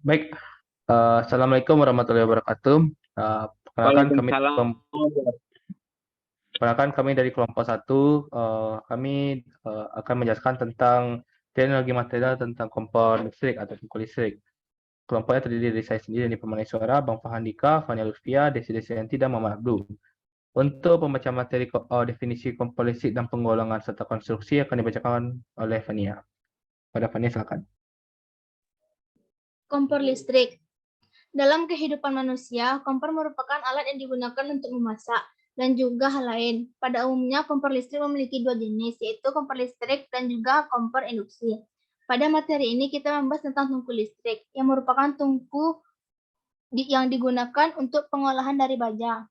Baik, Assalamualaikum warahmatullahi wabarakatuh. Eh, perkenalkan kami Waalaikumsalam. perkenalkan kami dari kelompok satu. Kami akan menjelaskan tentang teknologi material tentang kompor listrik atau tungku listrik. Kelompoknya terdiri dari saya sendiri, dari pemain suara, Bang Fahandika, Fania Lutfia, Desi Desianti, dan Muhammad Abdul. Untuk pembacaan materi definisi kompor listrik dan penggolongan serta konstruksi akan dibacakan oleh Fania. Pada Fania, silakan. Kompor listrik. Dalam kehidupan manusia, kompor merupakan alat yang digunakan untuk memasak dan juga hal lain. Pada umumnya, kompor listrik memiliki dua jenis, yaitu kompor listrik dan juga kompor induksi. Pada materi ini kita membahas tentang tungku listrik, yang merupakan tungku yang digunakan untuk pengolahan dari baja.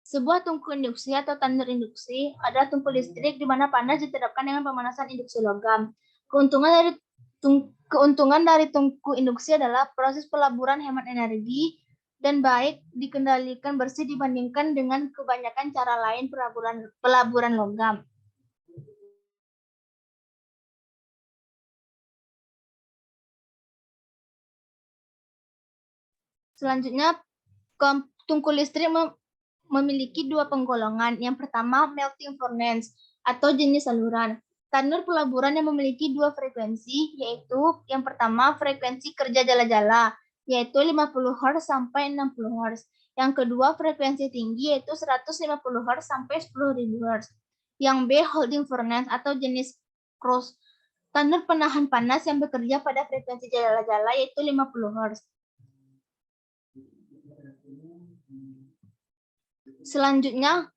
Sebuah tungku induksi atau tandur induksi adalah tungku listrik di mana panas diterapkan dengan pemanasan induksi logam. Keuntungan dari tungku induksi adalah proses pelaburan hemat energi dan baik dikendalikan bersih dibandingkan dengan kebanyakan cara lain pelaburan logam. Selanjutnya, tungku listrik memiliki dua penggolongan. Yang pertama, melting furnace atau jenis saluran. Tanur pelaburan yang memiliki dua frekuensi, yaitu yang pertama frekuensi kerja jala-jala, yaitu 50 Hz sampai 60 Hz. Yang kedua frekuensi tinggi, yaitu 150 Hz sampai 10.000 Hz. Yang B, holding furnace atau jenis cross. Tanur penahan panas yang bekerja pada frekuensi jala-jala, yaitu 50 Hz. Selanjutnya,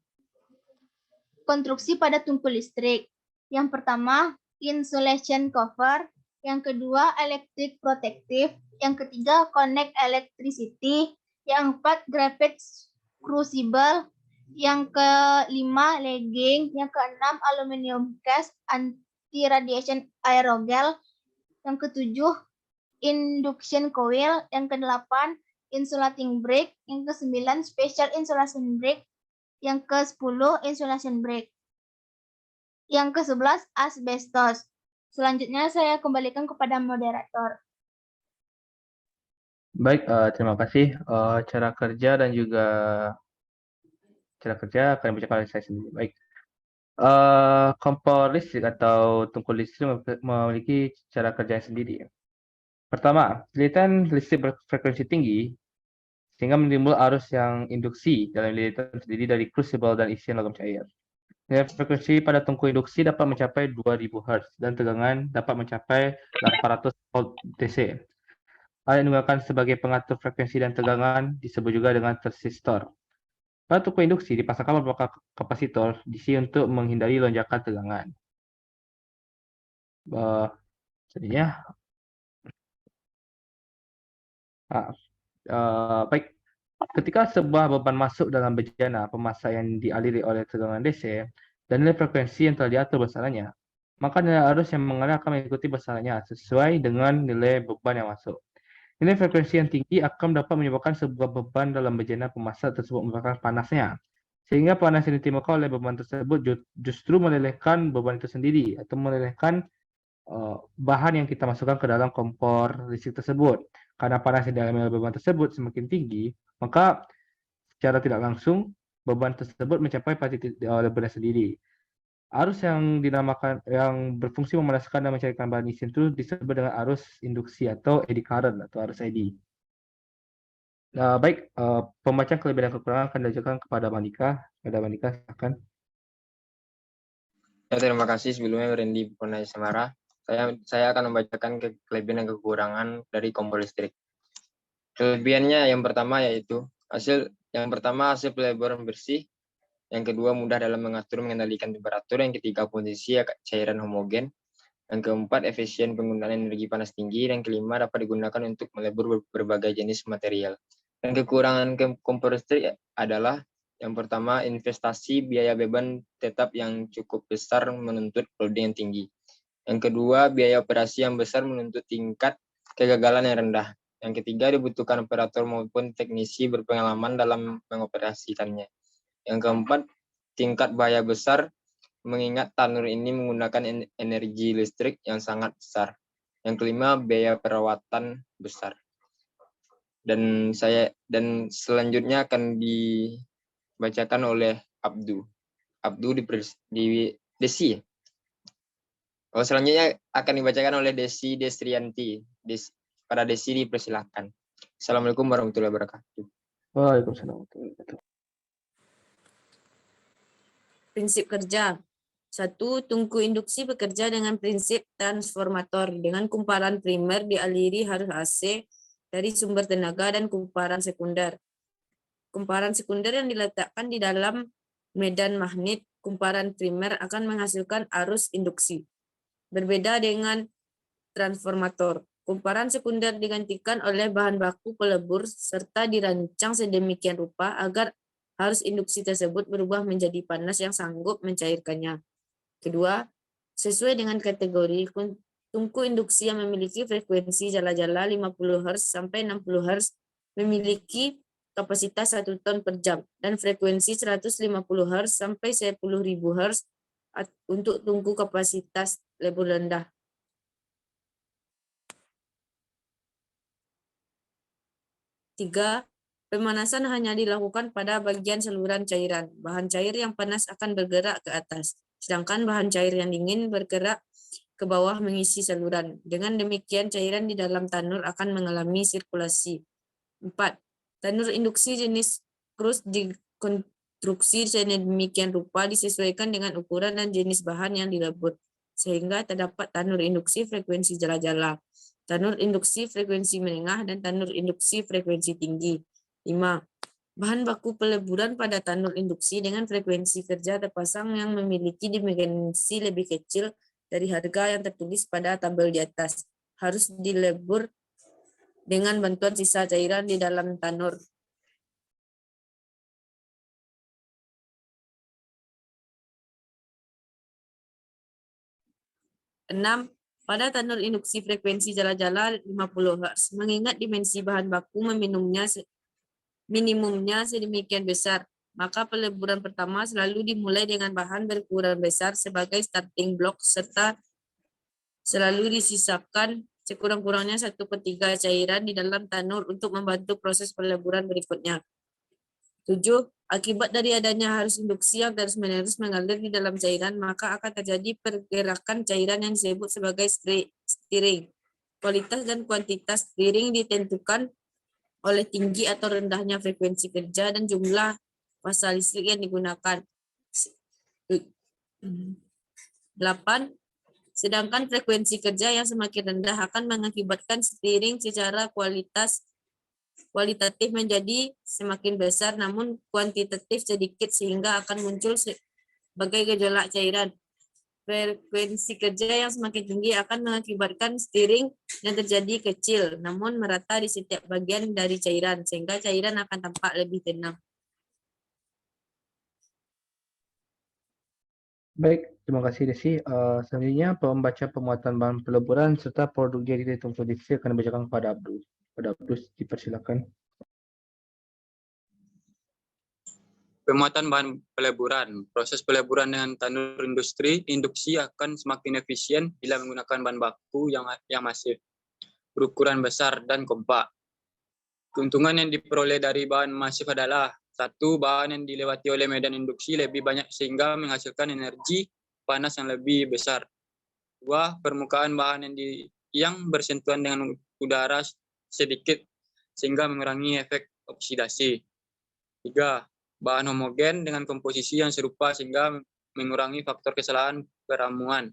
konstruksi pada tungku listrik. Yang pertama, insulation cover. Yang kedua, electric protective. Yang ketiga, connect electricity. Yang keempat, graphite crucible. Yang kelima, legging. Yang keenam, aluminium cast anti-radiation aerogel. Yang ketujuh, induction coil. Yang kedelapan, insulating brake. Yang kesembilan, special insulation brake. Yang ke-10, insulation brake. Yang ke-11, asbestos. Selanjutnya saya kembalikan kepada moderator. Baik, terima kasih. Cara kerja dan juga cara kerja akan dibacakan oleh saya sendiri. Baik. Kompor listrik atau tungku listrik memiliki cara kerja yang sendiri. Pertama, lilitan listrik berfrekuensi tinggi sehingga menimbul arus yang induksi dalam lilitan terdiri dari crucible dan isian logam cair. Nilai frekuensi pada tungku induksi dapat mencapai 2000 Hz dan tegangan dapat mencapai 800 volt DC. Alat yang digunakan sebagai pengatur frekuensi dan tegangan disebut juga dengan transistor. Pada tungku induksi dipasangkan beberapa kapasitor DC untuk menghindari lonjakan tegangan. Jadinya, baik. Ketika sebuah beban masuk dalam bejana pemasak yang dialiri oleh tegangan DC dan nilai frekuensi yang telah diatur besarannya, maka nilai arus yang mengalir akan mengikuti besarannya sesuai dengan nilai beban yang masuk. Nilai frekuensi yang tinggi akan dapat menyebabkan sebuah beban dalam bejana pemasak tersebut menyebabkan panasnya. Sehingga panas yang ditimbulkan oleh beban tersebut justru melelehkan beban itu sendiri atau melelehkan bahan yang kita masukkan ke dalam kompor listrik tersebut. Karena panas yang dialami oleh beban tersebut semakin tinggi, maka secara tidak langsung beban tersebut mencapai pada titik lebarnya sendiri. Arus yang dinamakan yang berfungsi memanaskan dan mencairkan bahan isi itu disebut dengan arus induksi atau eddy current atau arus eddy. Baik, pembacaan kelebihan dan kekurangan akan diajarkan kepada Manika. Kepada Manika, silakan. Ya, terima kasih sebelumnya Randy Ponai Semara. Saya akan membacakan kelebihan dan kekurangan dari kompor listrik. Kelebihannya yang pertama yaitu hasil pelaburan bersih. Yang kedua, mudah dalam mengatur mengendalikan temperatur. Yang ketiga, posisi cairan homogen. Yang keempat, efisien penggunaan energi panas tinggi. Dan kelima, dapat digunakan untuk melebur berbagai jenis material. Dan kekurangan kompor listrik adalah yang pertama, investasi biaya beban tetap yang cukup besar menuntut loading yang tinggi. Yang kedua, biaya operasi yang besar menuntut tingkat kegagalan yang rendah. Yang ketiga, dibutuhkan operator maupun teknisi berpengalaman dalam mengoperasikannya. Yang keempat, tingkat bahaya besar mengingat tanur ini menggunakan energi listrik yang sangat besar. Yang kelima, biaya perawatan besar. Dan selanjutnya akan dibacakan oleh Abdu. Abdu di Desi. Oh, selanjutnya akan dibacakan oleh Desi Destrianti. Pada Desi dipersilahkan. Assalamualaikum warahmatullahi wabarakatuh. Waalaikumsalam warahmatullahi wabarakatuh. Prinsip kerja. 1. Tungku induksi bekerja dengan prinsip transformator dengan kumparan primer dialiri arus AC dari sumber tenaga dan kumparan sekunder. Kumparan sekunder yang diletakkan di dalam medan magnet kumparan primer akan menghasilkan arus induksi. Berbeda dengan transformator, kumparan sekunder digantikan oleh bahan baku pelebur serta dirancang sedemikian rupa agar arus induksi tersebut berubah menjadi panas yang sanggup mencairkannya. Kedua, sesuai dengan kategori, tungku induksi yang memiliki frekuensi jala-jala 50 Hz sampai 60 Hz memiliki kapasitas 1 ton per jam dan frekuensi 150 Hz sampai 10.000 Hz untuk tungku kapasitas lebih rendah. Tiga, pemanasan hanya dilakukan pada bagian saluran cairan. Bahan cair yang panas akan bergerak ke atas, sedangkan bahan cair yang dingin bergerak ke bawah mengisi saluran. Dengan demikian, cairan di dalam tanur akan mengalami sirkulasi. 4. Tanur induksi jenis krus dikonstruksi sedemikian rupa disesuaikan dengan ukuran dan jenis bahan yang dilebur, sehingga terdapat tanur induksi frekuensi jala-jala, tanur induksi frekuensi menengah, dan tanur induksi frekuensi tinggi. 5. Bahan baku peleburan pada tanur induksi dengan frekuensi kerja terpasang yang memiliki dimensi lebih kecil dari harga yang tertulis pada tabel di atas. Harus dilebur dengan bantuan sisa cairan di dalam tanur. Enam, pada tanur induksi frekuensi jala-jala 50 Hz, mengingat dimensi bahan baku minimumnya sedemikian besar, maka peleburan pertama selalu dimulai dengan bahan berukuran besar sebagai starting block serta selalu disisakan sekurang-kurangnya 1/3 cairan di dalam tanur untuk membantu proses peleburan berikutnya. 7. Akibat dari adanya arus induksi yang terus-menerus mengalir di dalam cairan, maka akan terjadi pergerakan cairan yang disebut sebagai stirring. Kualitas dan kuantitas stirring ditentukan oleh tinggi atau rendahnya frekuensi kerja dan jumlah fasa listrik yang digunakan. 8. Sedangkan frekuensi kerja yang semakin rendah akan mengakibatkan stirring secara kualitatif menjadi semakin besar namun kuantitatif sedikit sehingga akan muncul sebagai gejolak cairan. Frekuensi kerja yang semakin tinggi akan mengakibatkan stirring yang terjadi kecil namun merata di setiap bagian dari cairan sehingga cairan akan tampak lebih tenang. Baik, terima kasih Desi. Selanjutnya pembaca pemuatan bahan peleburan serta produk jadi tungku diksi akan dibacakan kepada Abdul. Pada Abdul dipersilakan. Pemuatan bahan peleburan. Proses peleburan dengan tanur induksi akan semakin efisien bila menggunakan bahan baku yang masif, berukuran besar dan kompak. Keuntungan yang diperoleh dari bahan masif adalah: 1. Bahan yang dilewati oleh medan induksi lebih banyak sehingga menghasilkan energi panas yang lebih besar. 2. Permukaan bahan yang bersentuhan dengan udara sedikit sehingga mengurangi efek oksidasi. 3. Bahan homogen dengan komposisi yang serupa sehingga mengurangi faktor kesalahan peramuan.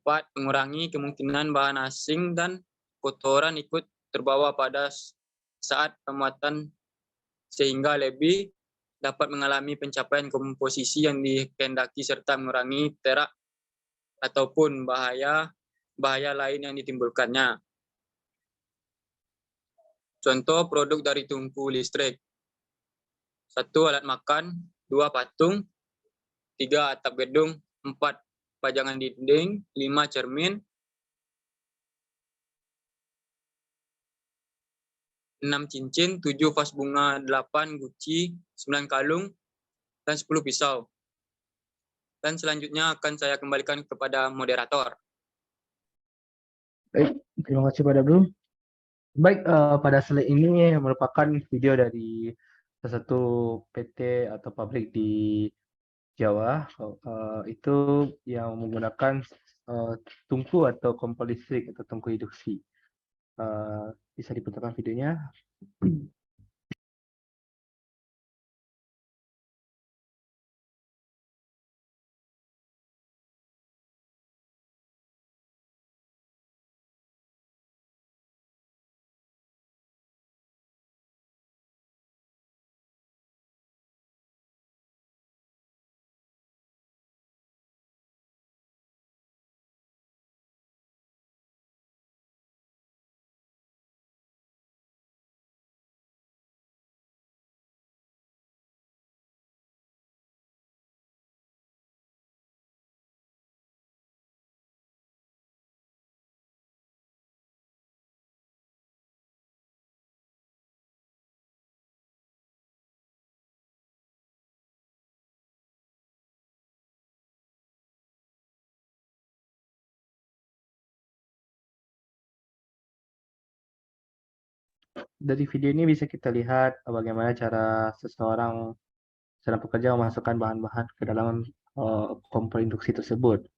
4. Mengurangi kemungkinan bahan asing dan kotoran ikut terbawa pada saat pemuatan sehingga lebih dapat mengalami pencapaian komposisi yang dikehendaki serta mengurangi terak ataupun bahaya lain yang ditimbulkannya. Contoh produk dari tungku listrik. 1. Alat makan. 2. Patung. 3. Atap gedung. 4. Pajangan dinding. 5. Cermin. 6. Cincin. 7. Vas bunga. 8. Guci. 9. Kalung. Dan 10. Pisau. Dan selanjutnya akan saya kembalikan kepada moderator. Baik, terima kasih pada Abdul. Baik, pada slide ini merupakan video dari salah satu PT atau pabrik di Jawa. Itu yang menggunakan tungku atau kompor listrik atau tungku induksi. Bisa diputarkan videonya. Dari video ini bisa kita lihat bagaimana cara seseorang sedang bekerja memasukkan bahan-bahan ke dalam kompor induksi tersebut.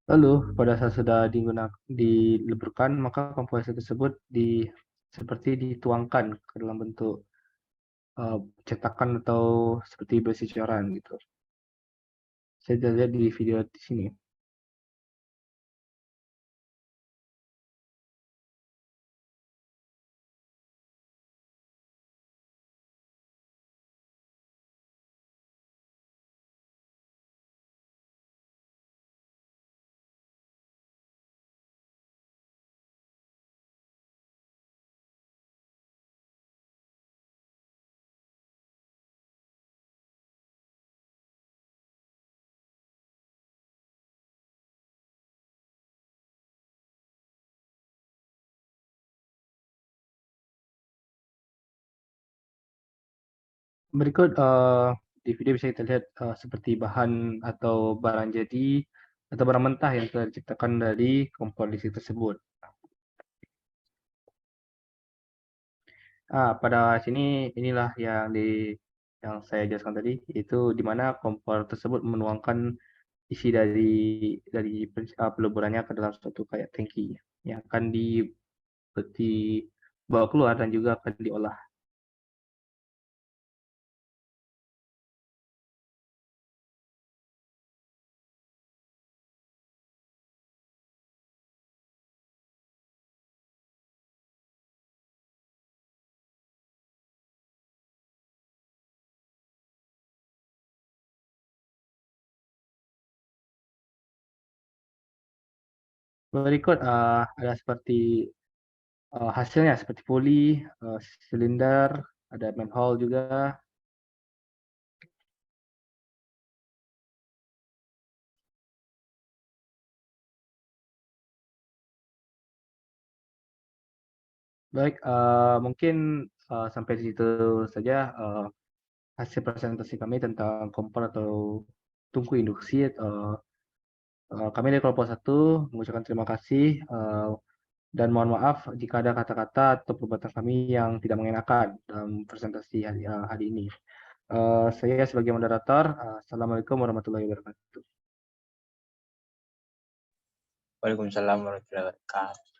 Lalu pada saat sudah dileburkan, maka komposisi tersebut seperti dituangkan ke dalam bentuk cetakan atau seperti besi coran gitu. Saya sudah lihat di video di sini. Berikut di video bisa kita lihat seperti bahan atau barang jadi atau barang mentah yang telah diciptakan dari kompor listrik tersebut. Pada sini inilah yang saya jelaskan tadi, itu di mana kompor tersebut menuangkan isi dari peleburannya ke dalam suatu kayak tangki yang akan dibawa keluar dan juga akan diolah. Berikut ada seperti hasilnya seperti puli, silinder, ada manhole juga. Baik, mungkin sampai di situ saja hasil presentasi kami tentang kompor atau tungku induksi. Kami dari kelompok 1 mengucapkan terima kasih dan mohon maaf jika ada kata-kata atau perbuatan kami yang tidak mengenakan dalam presentasi hari ini. Saya sebagai moderator, Assalamualaikum warahmatullahi wabarakatuh. Waalaikumsalam warahmatullahi wabarakatuh.